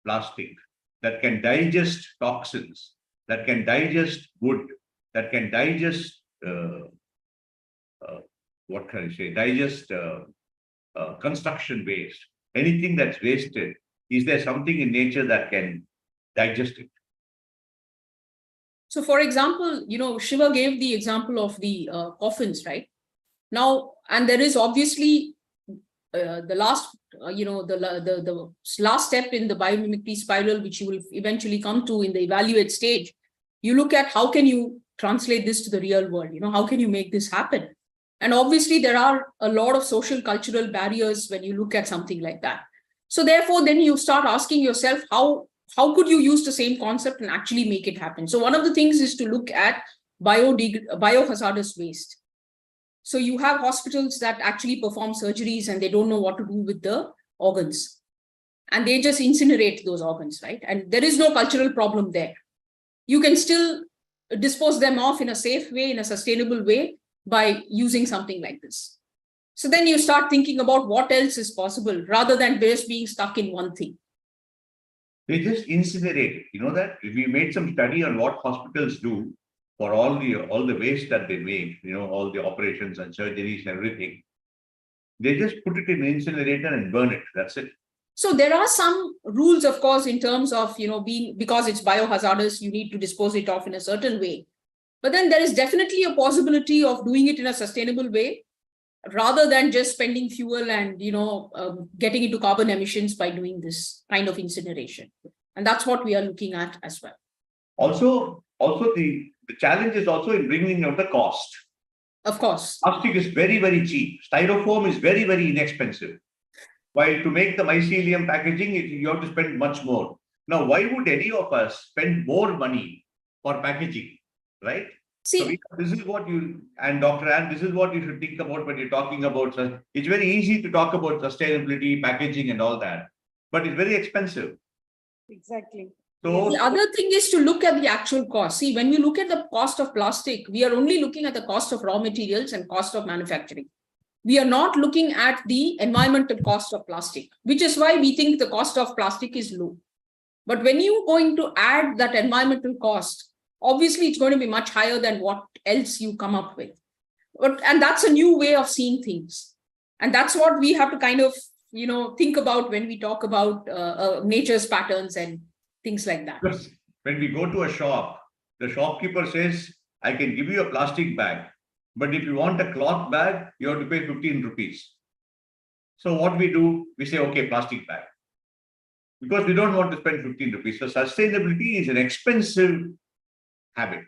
Speaker 2: plastic, that can digest toxins, that can digest wood, that can digest, what can I say, digest construction waste, anything that's wasted. Is there something in nature that can digest it?
Speaker 4: So for example, Shiva gave the example of the coffins, right? Now, and there is obviously the last, the last step in the biomimicry spiral, which you will eventually come to in the evaluate stage. You look at how can you translate this to the real world? How can you make this happen? And obviously, there are a lot of social cultural barriers when you look at something like that. So therefore, then you start asking yourself, how could you use the same concept and actually make it happen? So one of the things is to look at biohazardous waste. So you have hospitals that actually perform surgeries and they don't know what to do with the organs. And they just incinerate those organs, right? And there is no cultural problem there. You can still dispose them off in a safe way, in a sustainable way by using something like this. So then you start thinking about what else is possible rather than just being stuck in one thing.
Speaker 2: They just incinerate it. You know that? We made some study on what hospitals do for all the waste that they make, all the operations and surgeries and everything. They just put it in an incinerator and burn it. That's it.
Speaker 4: So there are some rules, of course, in terms of, because it's biohazardous, you need to dispose it off in a certain way. But then there is definitely a possibility of doing it in a sustainable way, rather than just spending fuel and, getting into carbon emissions by doing this kind of incineration. And that's what we are looking at as well.
Speaker 2: Also the challenge is also in bringing down the cost.
Speaker 4: Of course.
Speaker 2: Plastic is very, very cheap. Styrofoam is very, very inexpensive. While to make the mycelium packaging, you have to spend much more. Now, why would any of us spend more money for packaging? right?
Speaker 4: See,
Speaker 2: So this is what you, and Dr. Ann, this is what you should think about when you're talking about, it's very easy to talk about sustainability, packaging and all that, but it's very expensive.
Speaker 7: Exactly.
Speaker 2: So
Speaker 4: the other thing is to look at the actual cost. See, when we look at the cost of plastic, we are only looking at the cost of raw materials and cost of manufacturing. We are not looking at the environmental cost of plastic, which is why we think the cost of plastic is low. But when you're going to add that environmental cost, obviously it's going to be much higher than what else you come up with. And that's a new way of seeing things. And that's what we have to kind of, think about when we talk about nature's patterns and things like that.
Speaker 2: when we go to a shop, the shopkeeper says, I can give you a plastic bag, but if you want a cloth bag, you have to pay 15 rupees. So what we do, we say, okay, plastic bag. Because we don't want to spend 15 rupees. So sustainability is an expensive habit.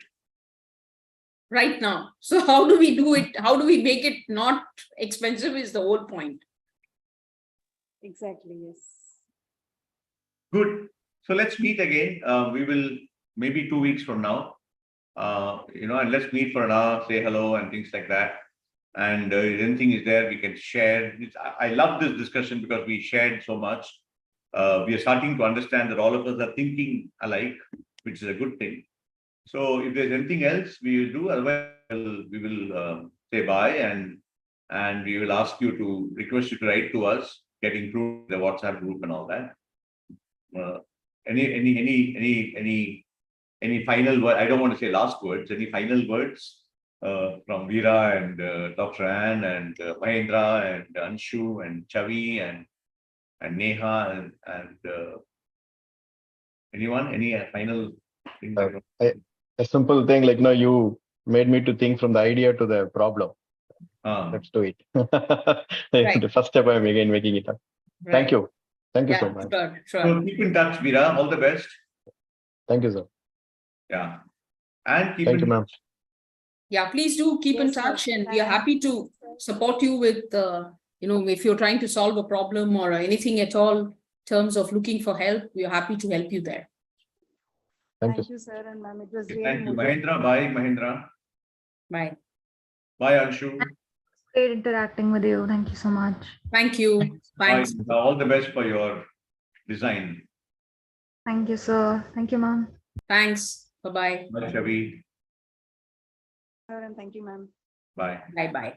Speaker 4: Right now. So how do we do it? How do we make it not expensive is the whole point.
Speaker 7: Exactly, yes.
Speaker 2: Good. So let's meet again. We will maybe 2 weeks from now, and let's meet for an hour, say hello and things like that. And if anything is there, we can share. I love this discussion because we shared so much. We are starting to understand that all of us are thinking alike, which is a good thing. So if there's anything else we will do, otherwise we will say bye and we will ask you to request you to write to us, get included in the WhatsApp group and all that. Any final word? I don't want to say last words. Any final words from Veera and Dr. Ann and Mahendra and Anshu and Chavi and Neha and anyone? Any final thing?
Speaker 1: A simple thing like, you made me to think from the idea to the problem. Let's do it.
Speaker 4: Right.
Speaker 1: The first step I'm again making it up.
Speaker 4: Right.
Speaker 1: Thank you. Thank you so much.
Speaker 4: Sure.
Speaker 2: So keep in touch, Veera. All the best.
Speaker 1: Thank you, sir.
Speaker 2: Yeah. And keep
Speaker 1: Thank
Speaker 2: in
Speaker 1: you, ma'am.
Speaker 4: Yeah, please do keep in
Speaker 7: Yes, sir.
Speaker 4: touch, and we are
Speaker 7: Thanks.
Speaker 4: happy to support you with, if you're trying to solve a problem or anything at all in terms of looking for help, we are happy to help you there.
Speaker 1: Thank you.
Speaker 7: Thank you, sir and ma'am. It was really
Speaker 2: Thank you,
Speaker 7: motivating.
Speaker 2: Mahendra. Bye, Mahendra.
Speaker 4: Bye.
Speaker 2: Bye, Anshu.
Speaker 3: Great interacting with you. Thank you so much.
Speaker 4: Thank you.
Speaker 2: Bye.
Speaker 4: Thanks.
Speaker 2: All the best for your design.
Speaker 3: Thank you, sir. Thank you, ma'am.
Speaker 4: Thanks. Bye-bye.
Speaker 2: Bye, Chavi.
Speaker 7: Sir, and thank you, ma'am.
Speaker 2: Bye.
Speaker 4: Bye-bye.